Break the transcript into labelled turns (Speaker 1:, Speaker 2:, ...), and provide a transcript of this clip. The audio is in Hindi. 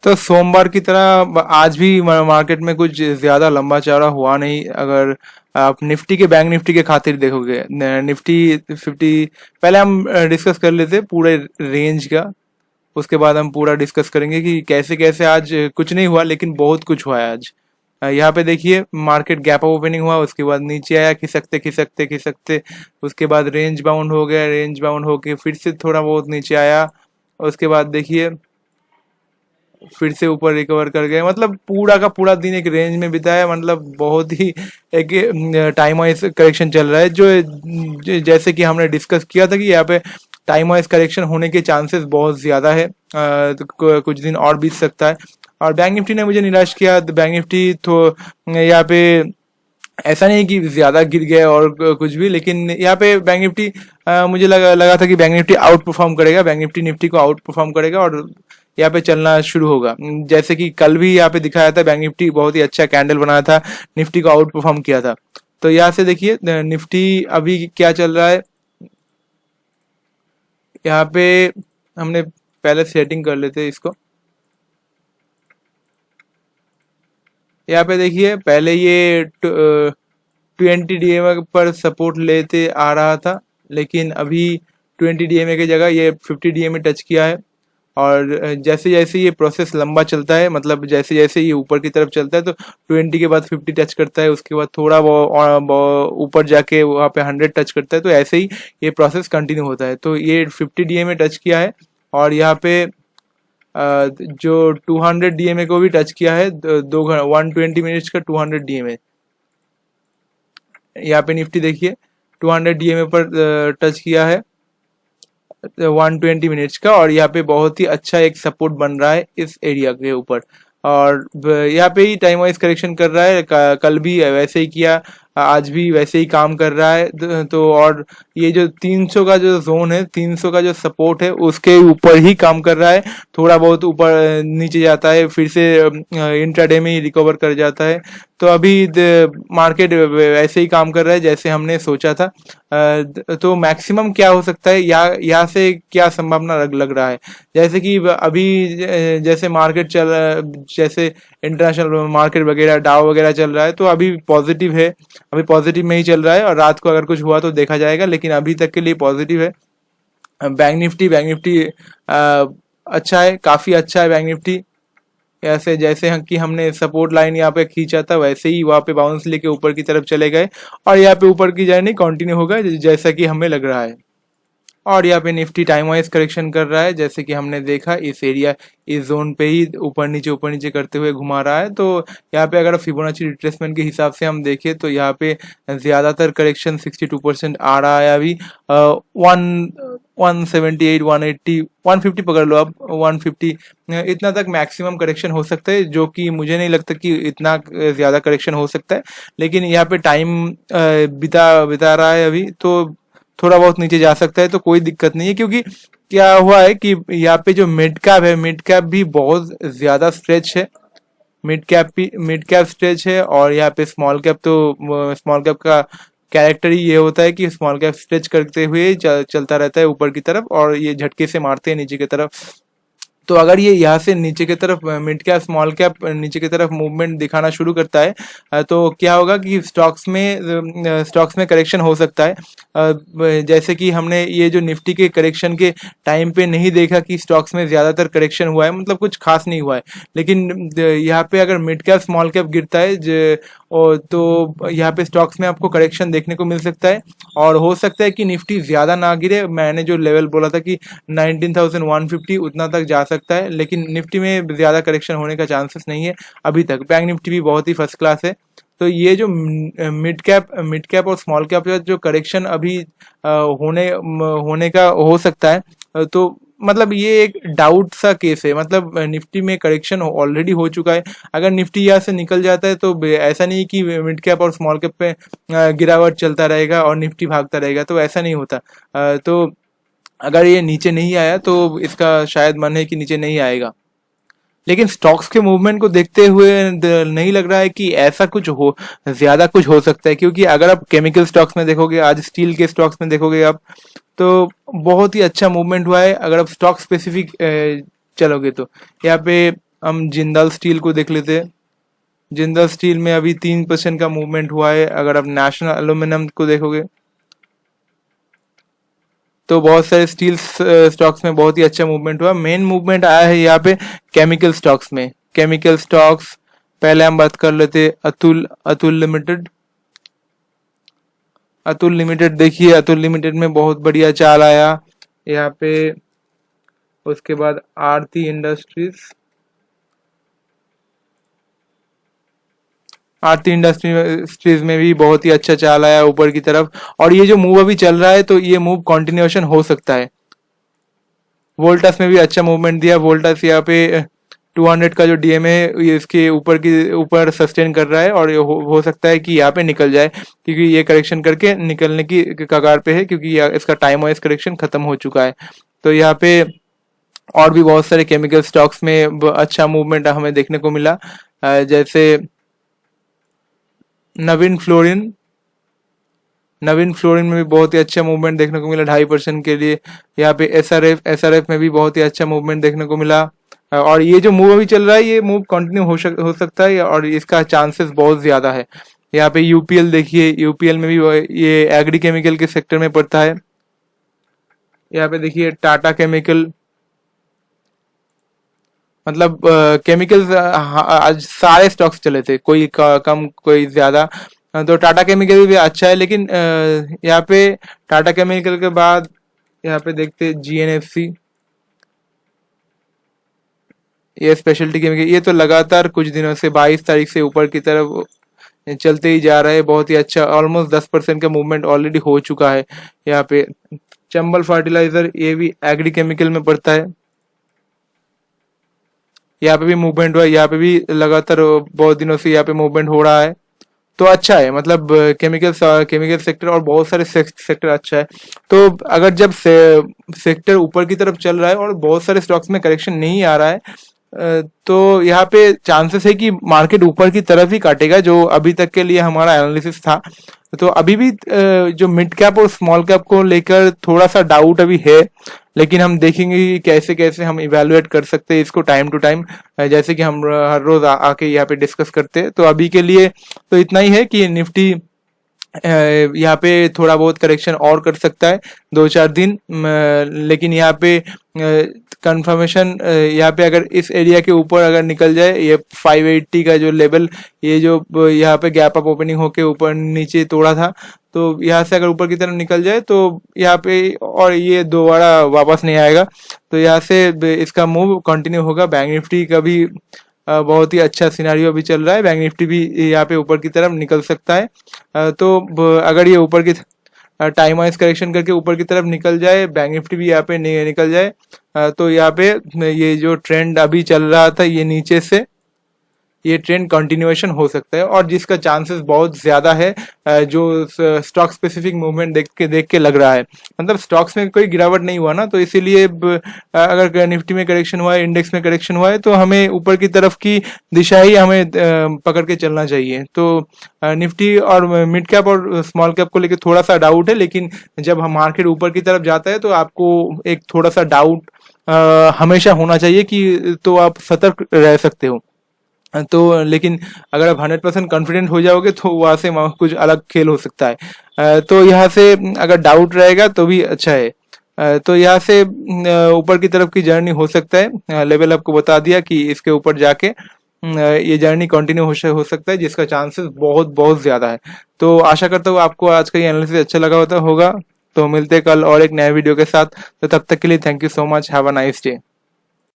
Speaker 1: तो सोमवार की तरह आज भी मार्केट में कुछ ज्यादा लंबा चौड़ा हुआ नहीं। अगर आप निफ्टी के बैंक निफ्टी के खातिर देखोगे, निफ्टी 50, पहले हम डिस्कस कर लेते पूरे रेंज का। उसके बाद हम पूरा डिस्कस करेंगे कि कैसे कैसे आज कुछ नहीं हुआ लेकिन बहुत कुछ हुआ है आज। यहाँ पे देखिए मार्केट गैप ओपनिंग हुआ, उसके बाद नीचे आया खिसकते खिसकते खिसकते, उसके बाद रेंज बाउंड हो गया, रेंज बाउंड होके फिर से थोड़ा बहुत नीचे आया, उसके बाद देखिए फिर से ऊपर रिकवर कर गए। मतलब पूरा का पूरा दिन एक रेंज में बिताया। मतलब बहुत ही एक टाइम वाइज करेक्शन चल रहा है, जैसे कि हमने डिस्कस किया था कि यहाँ पे टाइम वाइज करेक्शन होने के चांसेस बहुत ज्यादा है। तो कुछ दिन और बीत सकता है। और बैंक निफ्टी ने मुझे निराश किया। तो बैंक निफ्टी तो यहाँ पे ऐसा नहीं कि ज्यादा गिर गया और कुछ भी, लेकिन यहाँ पे बैंक निफ्टी मुझे लगा था कि बैंक निफ्टी आउट परफॉर्म करेगा, बैंक निफ्टी निफ्टी को आउट परफॉर्म करेगा और यहाँ पे चलना शुरू होगा। जैसे कि कल भी यहाँ पे दिखाया था, बैंक निफ्टी बहुत ही अच्छा कैंडल बनाया था, निफ्टी को आउट परफॉर्म किया था। तो यहाँ से देखिए निफ्टी अभी क्या चल रहा है। यहाँ पे हमने पहले सेटिंग कर लेते हैं इसको। यहाँ पे देखिए पहले ये 20 DMA पर सपोर्ट लेते आ रहा था, लेकिन अभी 20 DMA की जगह ये 50 DMA टच किया है। और जैसे जैसे ये प्रोसेस लंबा चलता है, मतलब जैसे जैसे ये ऊपर की तरफ चलता है तो 20 के बाद 50 टच करता है, उसके बाद थोड़ा वो ऊपर जाके वहाँ पे 100 टच करता है। तो ऐसे ही ये प्रोसेस कंटिन्यू होता है। तो ये 50 DMA टच किया है और यहाँ पे जो 200 DMA को भी टच किया है। 120 मिनट्स का 200 DMA। यहाँ पे निफ्टी देखिए 200 DMA पर टच किया है 120 मिनट्स का, और यहाँ पे बहुत ही अच्छा एक सपोर्ट बन रहा है इस एरिया के ऊपर। और यहाँ पे ही टाइम वाइज करेक्शन कर रहा है। कल भी वैसे ही किया, आज भी वैसे ही काम कर रहा है। तो और ये जो 300 का जो जोन है, 300 का जो सपोर्ट है, उसके ऊपर ही काम कर रहा है। थोड़ा बहुत ऊपर नीचे जाता है, फिर से इंट्राडे में ही रिकवर कर जाता है। तो अभी मार्केट वैसे ही काम कर रहा है जैसे हमने सोचा था। तो मैक्सिमम क्या हो सकता है, यहाँ से क्या संभावना लग रहा है, जैसे कि अभी जैसे मार्केट जैसे इंटरनेशनल मार्केट वगैरह डाउ वगैरह चल रहा है, तो अभी पॉजिटिव है, अभी पॉजिटिव में ही चल रहा है। और रात को अगर कुछ हुआ तो देखा जाएगा, लेकिन अभी तक के लिए पॉजिटिव है। बैंक निफ्टी अच्छा है, काफी अच्छा है बैंक निफ्टी। ऐसे जैसे कि हमने सपोर्ट लाइन यहाँ पे खींचा था, वैसे ही वहां पे बाउंस लेके ऊपर की तरफ चले गए और यहाँ पे ऊपर की जर्नी कंटिन्यू होगा जैसा कि हमें लग रहा है। और यहाँ पे निफ्टी टाइम वाइज करेक्शन कर रहा है, जैसे कि हमने देखा इस एरिया, इस जोन पे ही ऊपर नीचे करते हुए घुमा रहा है। तो यहाँ पे अगर फिबोनाची रिट्रेसमेंट के हिसाब से हम देखें तो यहाँ पे ज्यादातर करेक्शन 62% आ रहा है अभी। 178, 180, 150 पकड़ लो आप, 150 इतना तक मैक्सिमम करेक्शन हो सकता है, जो कि मुझे नहीं लगता कि इतना ज्यादा करेक्शन हो सकता है। लेकिन यहाँ पे टाइम बिता बिता रहा है अभी, तो थोड़ा बहुत नीचे जा सकता है, तो कोई दिक्कत नहीं है। क्योंकि क्या हुआ है कि यहाँ पे जो मिड कैप है, मिड कैप भी बहुत ज्यादा स्ट्रेच है, मिड कैप स्ट्रेच है। और यहाँ पे स्मॉल कैप, तो स्मॉल कैप का कैरेक्टर ही ये होता है कि स्मॉल कैप स्ट्रेच करते हुए चलता रहता है ऊपर की तरफ, और ये झटके से मारते हैं नीचे की तरफ। तो अगर ये यहाँ से नीचे की तरफ मिड कैप स्मॉल कैप नीचे की तरफ मूवमेंट दिखाना शुरू करता है, तो क्या होगा कि स्टॉक्स में करेक्शन हो सकता है। जैसे कि हमने ये जो निफ्टी के करेक्शन के टाइम पे नहीं देखा कि स्टॉक्स में ज्यादातर करेक्शन हुआ है, मतलब कुछ खास नहीं हुआ है। लेकिन यहाँ पे अगर मिड कैप स्मॉल कैप गिरता है तो यहाँ पे स्टॉक्स में आपको करेक्शन देखने को मिल सकता है। और हो सकता है कि निफ्टी ज्यादा ना गिरे, मैंने जो लेवल बोला था कि 19,150 उतना तक जा सकता है, लेकिन निफ्टी में ज्यादा करेक्शन होने का चांसेस नहीं है अभी तक। बैंक निफ्टी भी बहुत ही फर्स्ट क्लास है। तो ये जो मिड कैप और स्मॉल कैप का जो करेक्शन अभी होने का हो सकता है, तो मतलब ये एक डाउट सा केस है। मतलब निफ्टी में करेक्शन ऑलरेडी हो चुका है। अगर निफ्टी यहाँ से निकल जाता है तो ऐसा नहीं कि मिड कैप और स्मॉल कैप पे गिरावट चलता रहेगा और निफ्टी भागता रहेगा, तो ऐसा नहीं होता। तो अगर ये नीचे नहीं आया तो इसका शायद मन है कि नीचे नहीं आएगा। लेकिन स्टॉक्स के मूवमेंट को देखते हुए नहीं लग रहा है कि ऐसा कुछ हो, ज्यादा कुछ हो सकता है। क्योंकि अगर आप केमिकल स्टॉक्स में देखोगे, आज स्टील के स्टॉक्स में देखोगे आप, तो बहुत ही अच्छा मूवमेंट हुआ है। अगर आप स्टॉक स्पेसिफिक चलोगे तो यहाँ पे हम जिंदाल स्टील को देख लेते हैं। जिंदाल स्टील में अभी 3% का मूवमेंट हुआ है। अगर आप नेशनल एल्यूमिनियम को देखोगे तो बहुत सारे स्टील स्टॉक्स में बहुत ही अच्छा मूवमेंट हुआ। मेन मूवमेंट आया है यहाँ पे केमिकल स्टॉक्स में। केमिकल स्टॉक्स पहले हम बात कर लेते अतुल अतुल लिमिटेड। अतुल लिमिटेड देखिए, अतुल लिमिटेड में बहुत बढ़िया चाल आया यहाँ पे। उसके बाद आरती इंडस्ट्रीज, आरती इंडस्ट्रीज में भी बहुत ही अच्छा चाल आया ऊपर की तरफ। और ये जो मूव अभी चल रहा है तो ये मूव कंटिन्यूएशन हो सकता है। वोल्टास में भी अच्छा मूवमेंट दिया। वोल्टास यहाँ पे 200 का जो डीएम है ये इसके ऊपर सस्टेन कर रहा है और ये हो सकता है कि यहाँ पे निकल जाए, क्योंकि ये करेक्शन करके निकलने की कगार पे है, क्योंकि इसका टाइम वाइज करेक्शन खत्म हो चुका है। तो यहाँ पे और भी बहुत सारे केमिकल स्टॉक्स में अच्छा मूवमेंट हमें देखने को मिला। जैसे नवीन फ्लोरिन, नवीन फ्लोरिन में भी बहुत ही अच्छा मूवमेंट देखने को मिला 2.5% के लिए। यहाँ पे एसआरएफ में भी बहुत ही अच्छा मूवमेंट देखने को मिला। और ये जो मूव अभी चल रहा है ये मूव कंटिन्यू हो सकता है और इसका चांसेस बहुत ज्यादा है। यहाँ पे यूपीएल देखिए, यूपीएल में भी ये एग्री केमिकल के सेक्टर में पड़ता है। यहाँ पे देखिए टाटा केमिकल, मतलब केमिकल्स आज सारे स्टॉक्स चले थे, कोई कम कोई ज्यादा। तो टाटा केमिकल भी अच्छा है, लेकिन यहाँ पे टाटा केमिकल के बाद यहाँ पे देखते जीएनएफसी, ये स्पेशलिटी केमिकल, ये तो लगातार कुछ दिनों से 22 तारीख से ऊपर की तरफ चलते ही जा रहा है। बहुत ही अच्छा, ऑलमोस्ट 10% का मूवमेंट ऑलरेडी हो चुका है। यहाँ पे चंबल फर्टिलाइजर, ये भी एग्री केमिकल में पड़ता है। यहाँ पे भी मूवमेंट हुआ, यहाँ पे भी लगातार बहुत दिनों से यहाँ पे मूवमेंट हो रहा है। तो अच्छा है, मतलब केमिकल सेक्टर और बहुत सारे सेक्टर अच्छा है। तो अगर जब सेक्टर ऊपर की तरफ चल रहा है और बहुत सारे स्टॉक्स में करेक्शन नहीं आ रहा है, तो यहाँ पे चांसेस है कि मार्केट ऊपर की तरफ ही काटेगा, जो अभी तक के लिए हमारा एनालिसिस था। तो अभी भी जो मिड कैप और स्मॉल कैप को लेकर थोड़ा सा डाउट अभी है, लेकिन हम देखेंगे कि कैसे कैसे हम इवेलुएट कर सकते हैं इसको टाइम टू टाइम, जैसे कि हम हर रोज आके यहाँ पे डिस्कस करते हैं। तो अभी के लिए तो इतना ही है कि निफ्टी यहाँ पे थोड़ा बहुत करेक्शन और कर सकता है 2-4 दिन, लेकिन यहाँ पे कंफर्मेशन यहाँ पे अगर इस एरिया के ऊपर अगर निकल जाए, ये 580 का जो लेवल, ये जो यहाँ पे गैप अप ओपनिंग होके ऊपर नीचे तोड़ा था, तो यहाँ से अगर ऊपर की तरफ निकल जाए तो यहाँ पे और ये दोबारा वापस नहीं आएगा, तो यहाँ से इसका मूव कंटिन्यू होगा। बैंक निफ्टी का भी बहुत ही अच्छा सिनारियो अभी चल रहा है। बैंक निफ्टी भी यहाँ पे ऊपर की तरफ निकल सकता है। तो अगर ये ऊपर की टाइम वाइज करेक्शन करके ऊपर की तरफ निकल जाए, बैंक निफ्टी भी यहाँ पे निकल जाए, तो यहाँ पे ये जो ट्रेंड अभी चल रहा था ये नीचे से ये ट्रेंड कंटिन्यूएशन हो सकता है, और जिसका चांसेस बहुत ज्यादा है, जो स्टॉक स्पेसिफिक मूवमेंट देख के लग रहा है। मतलब स्टॉक्स में कोई गिरावट नहीं हुआ ना, तो इसीलिए अगर निफ्टी में करेक्शन हुआ है, इंडेक्स में करेक्शन हुआ है, तो हमें ऊपर की तरफ की दिशा ही हमें पकड़ के चलना चाहिए। तो निफ्टी और मिड कैप और स्मॉल कैप को लेकर थोड़ा सा डाउट है, लेकिन जब हम मार्केट ऊपर की तरफ जाता है तो आपको एक थोड़ा सा डाउट हमेशा होना चाहिए, कि तो आप सतर्क रह सकते हो। तो लेकिन अगर आप 100% कॉन्फिडेंट हो जाओगे तो वहां से कुछ अलग खेल हो सकता है। तो यहाँ से अगर डाउट रहेगा तो भी अच्छा है। तो यहाँ से ऊपर की तरफ की जर्नी हो सकता है। लेवल आपको बता दिया कि इसके ऊपर जाके ये जर्नी कंटिन्यू हो सकता है, जिसका चांसेस बहुत बहुत ज्यादा है। तो आशा करता हूँ आपको आज का ये एनालिसिस अच्छा लगा होगा। तो मिलते कल और एक नए वीडियो के साथ। तो तब तक के लिए thank you so much, have a nice day.